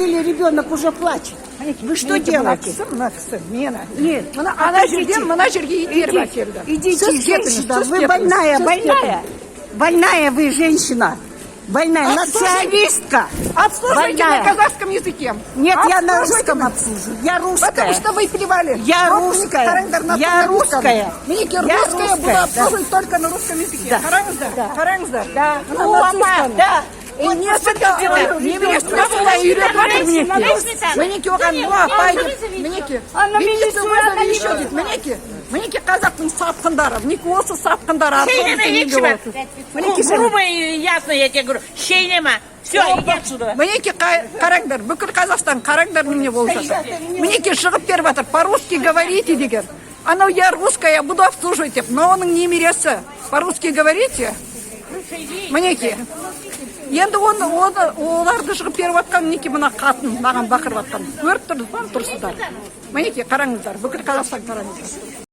остановили, ребенок уже плачет. Вы что делаете? Нет, идите, женщина, вы больная вы женщина. Больная, националистка. Обслуживайте на казахском языке. Нет, я на русском обслуживаю. Я русская. Потому что вы плевали. Я русская. Я русская. Миники, русская буду обслуживать только на русском языке. Харангздар. Да. Да. И не это не Миники, Миники, Миники, Миники казақтың сапқындары, Миники осы сапқындары. Грубо и ясно, я тебе говорю. Шейнема. Все, иди отсюда. Мінеке қараңдар, бүкіл Қазақстан қараңдар немене болып жатыр. Мінеке шығып беріп жатыр, по-русски говорите деген. Анау я русская, я буду обслуживать деп, но оның немересі. По-русски говорите? Мінеке. Енді оларды шығып беріп жатқан мінеке мына қатын маған бақырып жатқан. Көріп тұрсыздар. Мінеке қараңыздар, бүкіл Қазақстан қараңыздар.